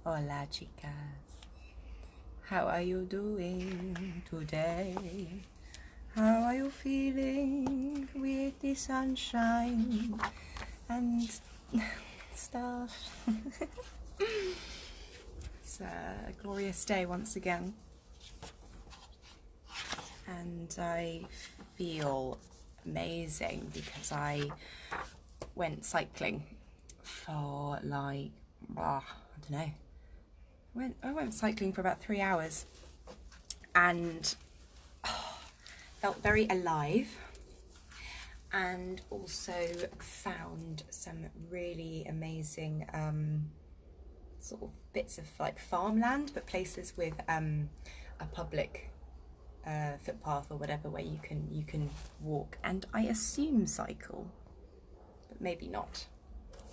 Hola chicas, how are you doing today? How are you feeling with the sunshine and stuff? It's a glorious day once again, and I feel amazing because I went cycling for I don't know. I went cycling for about 3 hours and felt very alive, and also found some really amazing sort of bits of like farmland, but places with a public footpath or whatever where you can walk and I assume cycle, but maybe not.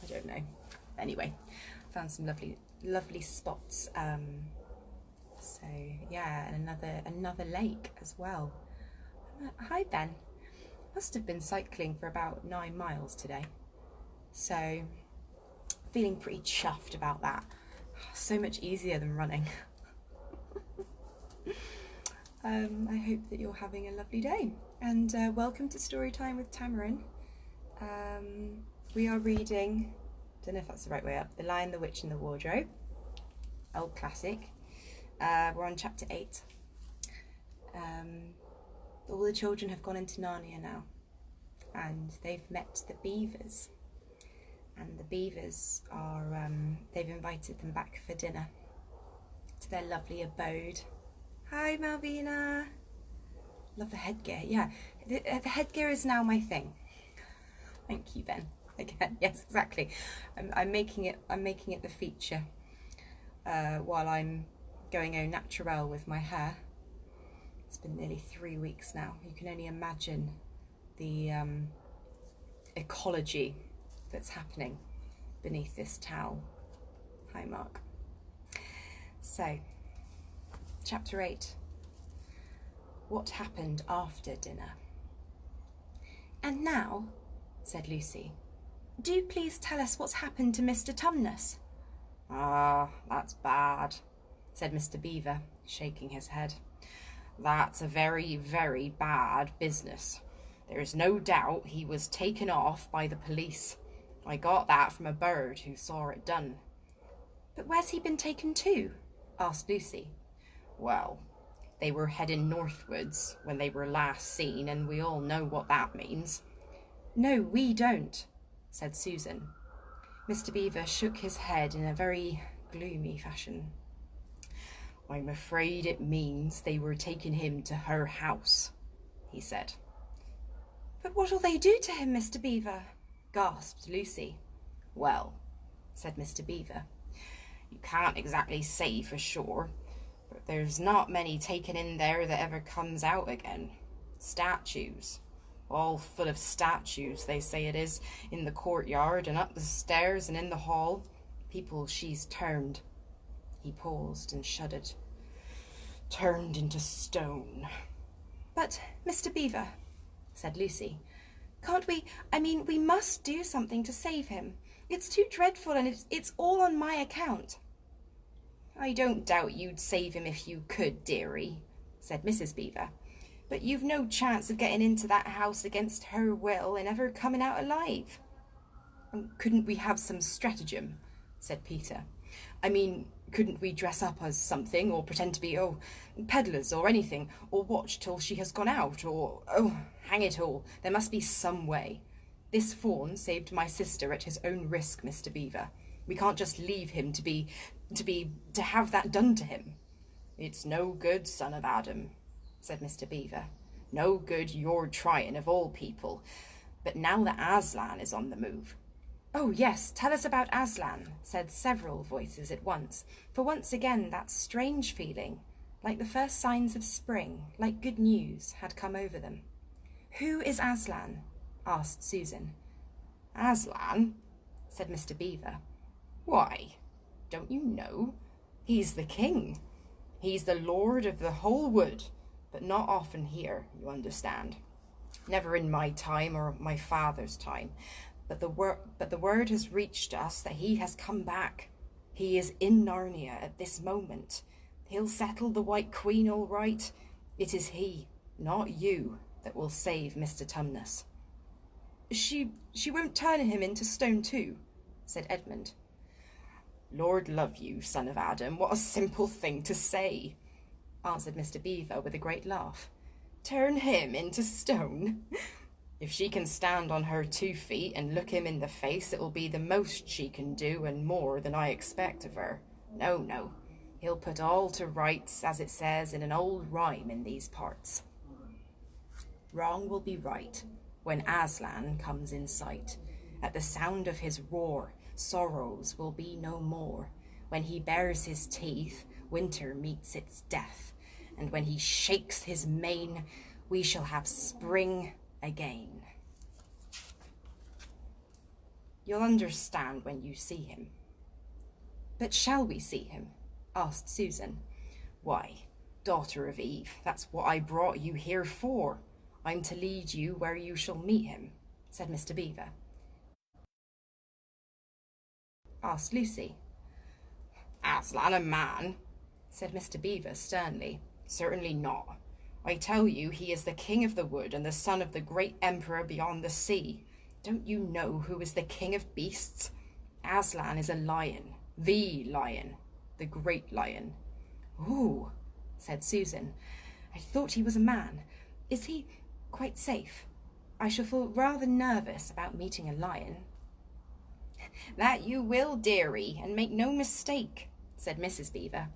I don't know. Anyway, found some lovely spots. So yeah, and another lake as well. Hi Ben. Must have been cycling for about 9 miles today. So feeling pretty chuffed about that. So much easier than running. I hope that you're having a lovely day, and welcome to Storytime with Tamarin. We are reading, don't know if that's the right way up, The Lion, the Witch and the Wardrobe, old classic. We're on chapter 8. All the children have gone into Narnia now, and they've met the beavers, and the beavers are they've invited them back for dinner to their lovely abode. Hi Malvina. Love the headgear. Yeah, the headgear is now my thing. Thank you, Ben. Again, yes, exactly. I'm making it the feature while I'm going au naturel with my hair. It's been nearly 3 weeks now. You can only imagine the ecology that's happening beneath this towel. Hi, Mark. So, chapter 8. What happened after dinner? And now, said Lucy, do please tell us what's happened to Mr. Tumnus. Ah, that's bad, said Mr. Beaver, shaking his head. That's a very, very bad business. There is no doubt he was taken off by the police. I got that from a bird who saw it done. But where's he been taken to? Asked Lucy. Well, they were heading northwards when they were last seen, and we all know what that means. No, we don't, said Susan. Mr. Beaver shook his head in a very gloomy fashion. I'm afraid it means they were taking him to her house, he said. But what'll they do to him, Mr. Beaver? Gasped Lucy. Well, said Mr. Beaver, you can't exactly say for sure, but there's not many taken in there that ever comes out again. Statues. All full of statues, they say it is, in the courtyard and up the stairs and in the hall. People she's turned. He paused and shuddered. Turned into stone. But, Mr. Beaver, said Lucy, can't we, we must do something to save him. It's too dreadful, and it's all on my account. I don't doubt you'd save him if you could, dearie, said Mrs. Beaver. But you've no chance of getting into that house against her will and ever coming out alive. Couldn't we have some stratagem? Said Peter. Couldn't we dress up as something, or pretend to be, peddlers or anything, or watch till she has gone out, or, hang it all, there must be some way. This fawn saved my sister at his own risk, Mr. Beaver. We can't just leave him to have that done to him. It's no good, son of Adam, said Mr. Beaver. No good you're trying, of all people. But now that Aslan is on the move. Oh, yes, tell us about Aslan, said several voices at once, for once again that strange feeling, like the first signs of spring, like good news, had come over them. Who is Aslan? Asked Susan. Aslan? Said Mr. Beaver. Why, don't you know? He's the king. He's the lord of the whole wood, but not often here, you understand. Never in my time or my father's time. But the word has reached us that he has come back. He is in Narnia at this moment. He'll settle the White Queen all right. It is he, not you, that will save Mr. Tumnus." She won't turn him into stone too," said Edmund. "Lord love you, son of Adam, what a simple thing to say," answered Mr. Beaver with a great laugh. "Turn him into stone? If she can stand on her 2 feet and look him in the face, it will be the most she can do and more than I expect of her. No, no, he'll put all to rights, as it says in an old rhyme in these parts. Wrong will be right when Aslan comes in sight. At the sound of his roar, sorrows will be no more. When he bares his teeth, winter meets its death. And when he shakes his mane, we shall have spring again. You'll understand when you see him." "But shall we see him?" asked Susan. "Why, daughter of Eve, that's what I brought you here for. I'm to lead you where you shall meet him," said Mr. Beaver. Asked Lucy. "Aslan a man?" said Mr. Beaver sternly. "Certainly not. I tell you he is the king of the wood and the son of the great emperor beyond the sea. Don't you know who is the king of beasts? Aslan is a lion, the great lion." "Ooh," said Susan. "I thought he was a man. Is he quite safe? I shall feel rather nervous about meeting a lion." "That you will, dearie, and make no mistake," said Mrs. Beaver.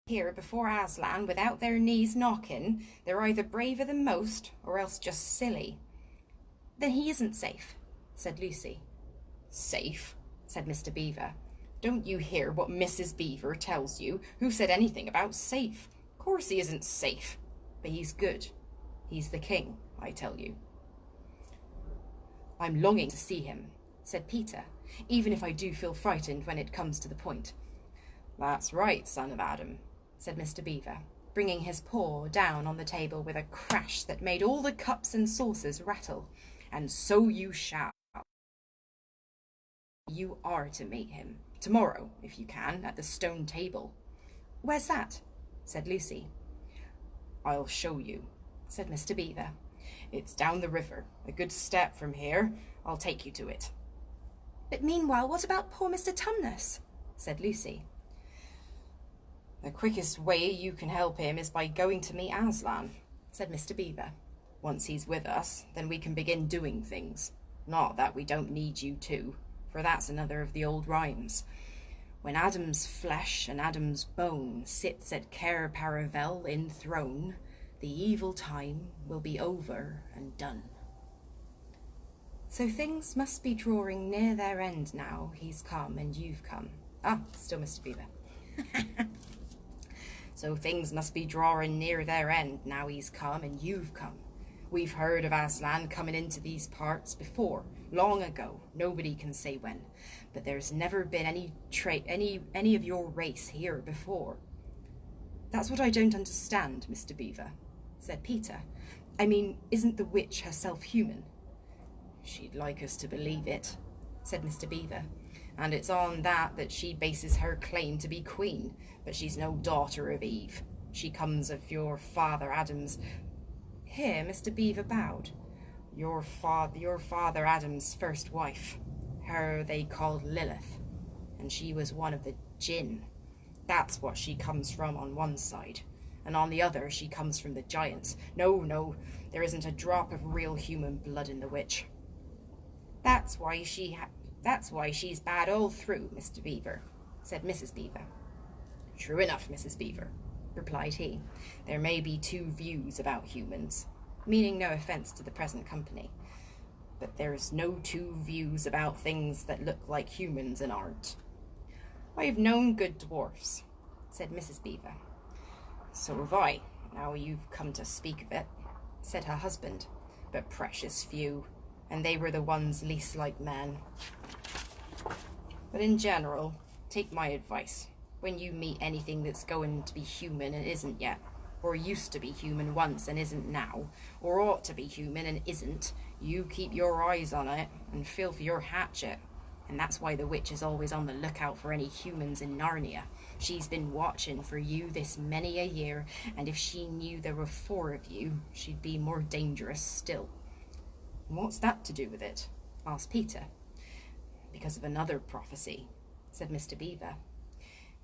"Here before Aslan without their knees knocking, they're either braver than most or else just silly." "Then he isn't safe," said Lucy. "Safe?" said Mr. Beaver. "Don't you hear what Mrs. Beaver tells you? Who said anything about safe? Of course he isn't safe, but he's good. He's the king, I tell you." "I'm longing to see him," said Peter, "even if I do feel frightened when it comes to the point." "That's right, son of Adam," said Mr. Beaver, bringing his paw down on the table with a crash that made all the cups and saucers rattle. "And so you shall. You are to meet him tomorrow, if you can, at the stone table." "Where's that?" said Lucy. "I'll show you," said Mr. Beaver. "It's down the river, a good step from here. I'll take you to it." "But meanwhile, what about poor Mr. Tumnus?" said Lucy. "The quickest way you can help him is by going to meet Aslan," said Mr. Beaver. "Once he's with us, then we can begin doing things. Not that we don't need you too, for that's another of the old rhymes. When Adam's flesh and Adam's bone sits at Cair Paravel enthroned, the evil time will be over and done." "So things must be drawing near their end now he's come and you've come." Still Mr. Beaver. "So things must be drawing near their end now he's come and you've come. We've heard of Aslan coming into these parts before, long ago, nobody can say when, but there's never been any of your race here before." "That's what I don't understand, Mr. Beaver," said Peter. "I mean, isn't the witch herself human?" "She'd like us to believe it," said Mr. Beaver, "and it's on that she bases her claim to be queen, but she's no daughter of Eve. She comes of your father Adam's—" Here Mr. Beaver bowed. Your father Adam's first wife. Her they called Lilith, and she was one of the Jinn. That's what she comes from on one side, and on the other she comes from the giants. No, there isn't a drop of real human blood in the witch. That's why she's bad all through, Mr. Beaver," said Mrs. Beaver. "True enough, Mrs. Beaver," replied he. "There may be 2 views about humans," meaning no offence to the present company, "but there's no 2 views about things that look like humans and aren't." "I've known good dwarfs," said Mrs. Beaver. "So have I, now you've come to speak of it," said her husband, "but precious few, and they were the ones least like men. But in general, take my advice. When you meet anything that's going to be human and isn't yet, or used to be human once and isn't now, or ought to be human and isn't, you keep your eyes on it and feel for your hatchet, And that's why the witch is always on the lookout for any humans in Narnia. She's been watching for you this many a year, and if she knew there were 4 of you, she'd be more dangerous still." "What's that to do with it?" asked Peter. "Because of another prophecy," said Mr. Beaver.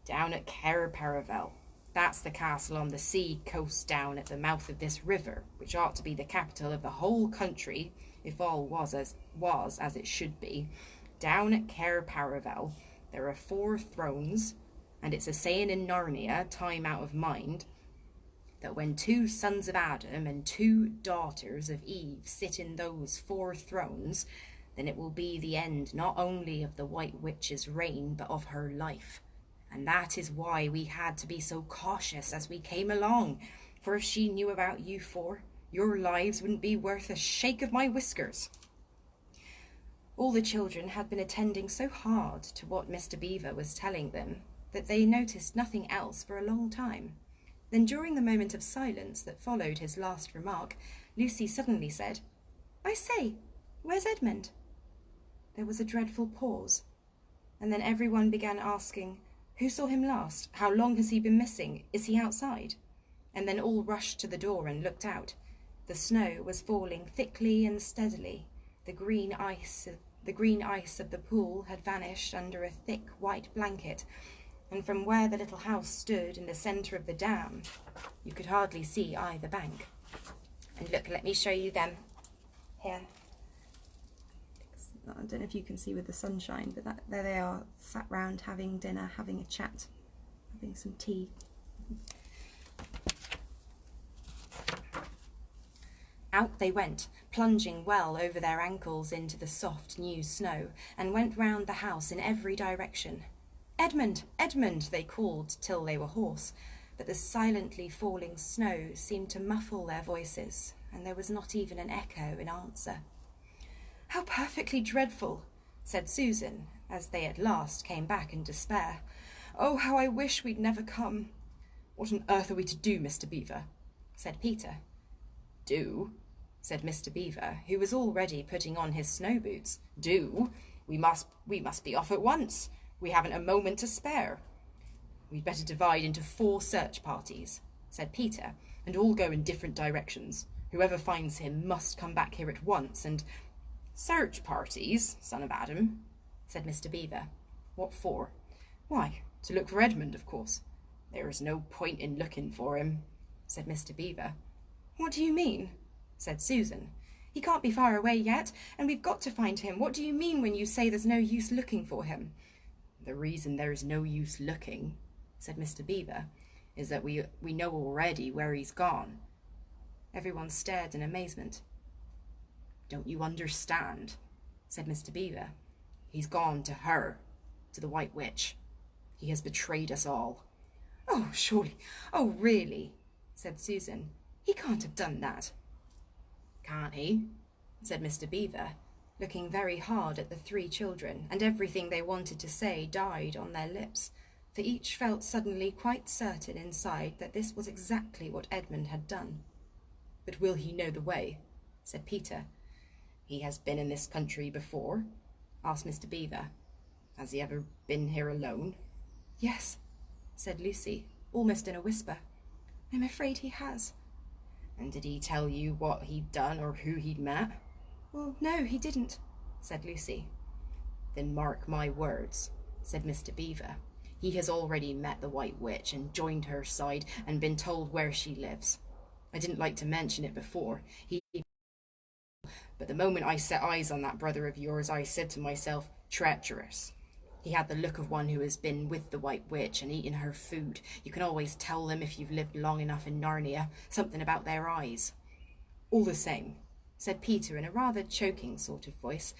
"Down at Cair Paravel. That's the castle on the sea coast down at the mouth of this river, which ought to be the capital of the whole country, if all was as it should be. Down at Cair Paravel there are 4 thrones, and it's a saying in Narnia, time out of mind, that when 2 sons of Adam and 2 daughters of Eve sit in those 4 thrones, then it will be the end not only of the White Witch's reign, but of her life. And that is why we had to be so cautious as we came along, for if she knew about you 4, your lives wouldn't be worth a shake of my whiskers." All the children had been attending so hard to what Mr. Beaver was telling them that they noticed nothing else for a long time. Then, during the moment of silence that followed his last remark, Lucy suddenly said, "I say, where's Edmund?" There was a dreadful pause, and then everyone began asking, "Who saw him last? How long has he been missing? Is he outside?" And then all rushed to the door and looked out. The snow was falling thickly and steadily. The green ice of the pool had vanished under a thick white blanket, and from where the little house stood in the centre of the dam, you could hardly see either bank. And look, let me show you them. Here. I don't know if you can see with the sunshine, but there they are, sat round having dinner, having a chat, having some tea. Out they went, plunging well over their ankles into the soft new snow, and went round the house in every direction. "Edmund! Edmund!" they called till they were hoarse, but the silently falling snow seemed to muffle their voices, and there was not even an echo in answer. "How perfectly dreadful!" said Susan, as they at last came back in despair. "Oh, how I wish we'd never come!" "What on earth are we to do, Mr. Beaver?" said Peter. "Do?" said Mr. Beaver, who was already putting on his snow boots. "Do? We must be off at once. We haven't a moment to spare." "We'd better divide into 4 search parties," said Peter, "and all go in different directions. Whoever finds him must come back here at once, and—" "Search parties, son of Adam," said Mr. Beaver. "What for?" "Why, to look for Edmund, of course." "There is no point in looking for him," said Mr. Beaver. "What do you mean?" said Susan. "He can't be far away yet, and we've got to find him. What do you mean when you say there's no use looking for him?" "The reason there is no use looking," said Mr. Beaver, "is that we know already where he's gone." Everyone stared in amazement. "Don't you understand?" said Mr. Beaver. "He's gone to her, to the White Witch. He has betrayed us all." "Oh, surely, oh, really," said Susan. "He can't have done that." "Can't he?" said Mr. Beaver, looking very hard at the 3 children, and everything they wanted to say died on their lips, for each felt suddenly quite certain inside that this was exactly what Edmund had done. "But will he know the way?" said Peter. "He has been in this country before?" asked Mr. Beaver. "Has he ever been here alone?" "Yes," said Lucy, almost in a whisper. "I'm afraid he has." "And did he tell you what he'd done or who he'd met?" "Well, no, he didn't," said Lucy. "Then mark my words," said Mr. Beaver. "He has already met the White Witch and joined her side and been told where she lives. I didn't like to mention it before, but the moment I set eyes on that brother of yours, I said to myself, treacherous. He had the look of one who has been with the White Witch and eaten her food. You can always tell them if you've lived long enough in Narnia, something about their eyes. All the same," said Peter in a rather choking sort of voice,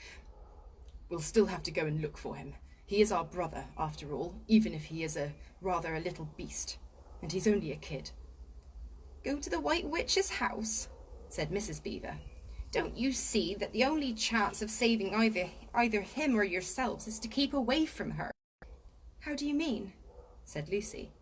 "we'll still have to go and look for him. He is our brother, after all, even if he is rather a little beast, and he's only a kid." "Go to the White Witch's house?" said Mrs. Beaver. "Don't you see that the only chance of saving either him or yourselves is to keep away from her?" "How do you mean?" said Lucy.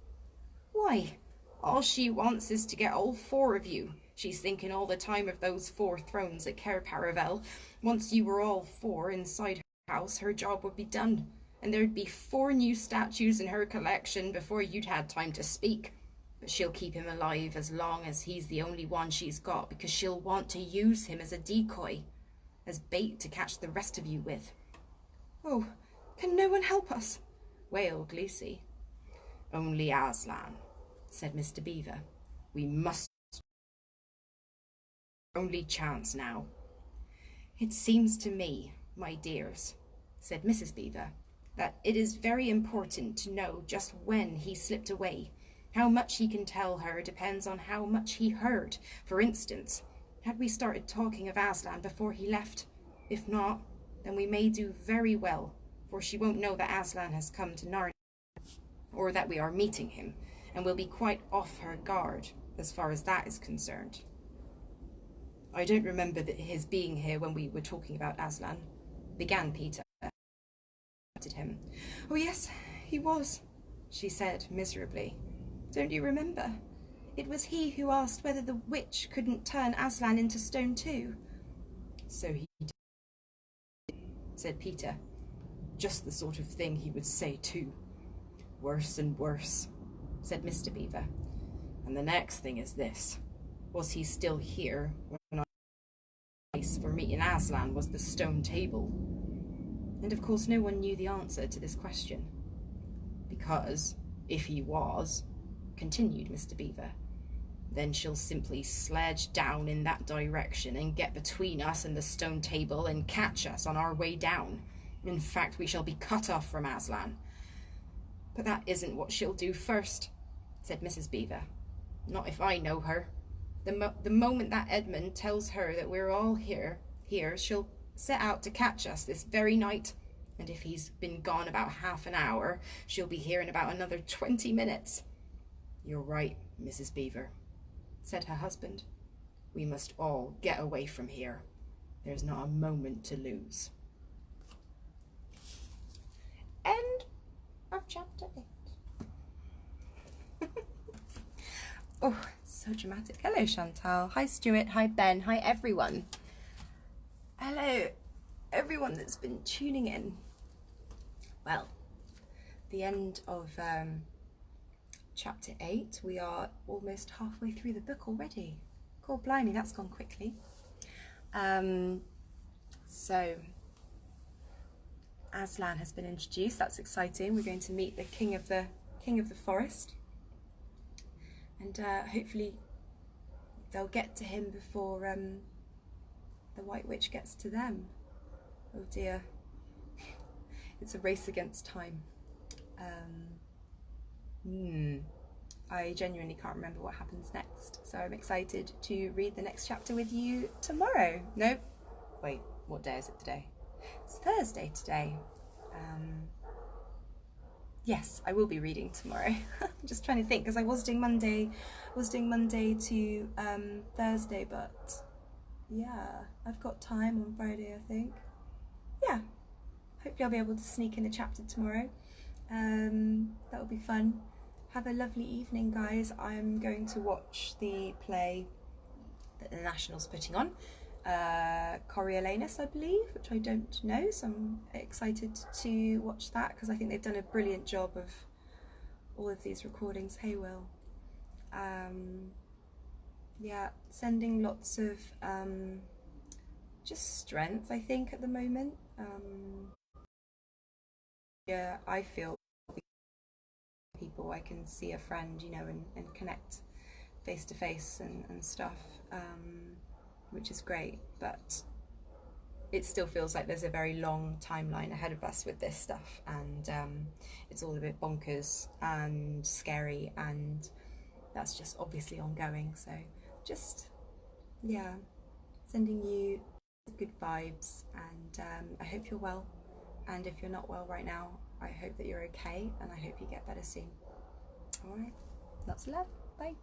"Why, all she wants is to get all 4 of you. She's thinking all the time of those 4 thrones at Cair Paravel. Once you were all 4 inside her house, her job would be done, and there'd be 4 new statues in her collection before you'd had time to speak. But she'll keep him alive as long as he's the only one she's got, because she'll want to use him as a decoy, as bait to catch the rest of you with." "Oh, can no one help us?" wailed Lucy. "Only Aslan," said Mr. Beaver. "We must. Only chance now." "It seems to me, my dears," said Mrs. Beaver, "that it is very important to know just when he slipped away. How much he can tell her depends on how much he heard. For instance, had we started talking of Aslan before he left? If not, then we may do very well, for she won't know that Aslan has come to Narnia, or that we are meeting him, and will be quite off her guard as far as that is concerned." "I don't remember his being here when we were talking about Aslan," began Peter. Him. "Oh yes, he was," she said miserably. "Don't you remember? It was he who asked whether the witch couldn't turn Aslan into stone too." "So he did," said Peter. "Just the sort of thing he would say too. Worse and worse," said Mr. Beaver. "And the next thing is this. Was he still here when our place for meeting Aslan was the stone table?" And of course no one knew the answer to this question. "Because, if he was," continued Mr. Beaver, "then she'll simply sledge down in that direction and get between us and the stone table and catch us on our way down. In fact, we shall be cut off from Aslan." "But that isn't what she'll do first," said Mrs. Beaver. "Not if I know her. The moment that Edmund tells her that we're all here, she'll set out to catch us this very night, and if he's been gone about half an hour, she'll be here in about another 20 minutes. "You're right, Mrs. Beaver," said her husband. "We must all get away from here. There's not a moment to lose." End of chapter 8. Oh, it's so dramatic. Hello, Chantal. Hi, Stuart. Hi, Ben. Hi, everyone. Hello, everyone that's been tuning in. Well, the end of chapter 8. We are almost halfway through the book already. God blimey, that's gone quickly. So, Aslan has been introduced. That's exciting. We're going to meet the king of the forest, and hopefully they'll get to him before the White Witch gets to them. Oh dear. It's a race against time. I genuinely can't remember what happens next, so I'm excited to read the next chapter with you tomorrow. No, wait, what day is it today? It's Thursday today. Yes, I will be reading tomorrow. I'm just trying to think, because I was doing Monday to Thursday, but yeah, I've got time on Friday, I think. Yeah, hopefully I'll be able to sneak in a chapter tomorrow. That'll be fun. Have a lovely evening, guys. I'm going to watch the play that the National's putting on, Coriolanus, I believe, which I don't know, so I'm excited to watch that because I think they've done a brilliant job of all of these recordings. Hey, Will. Yeah, sending lots of just strength, I think, at the moment. Yeah, I feel people, I can see a friend, you know, and connect face to face and stuff, which is great, but it still feels like there's a very long timeline ahead of us with this stuff, and it's all a bit bonkers and scary, and that's just obviously ongoing. So just, yeah, sending you good vibes, and I hope you're well, and if you're not well right now, I hope that you're okay, and I hope you get better soon. Alright, lots of love, bye.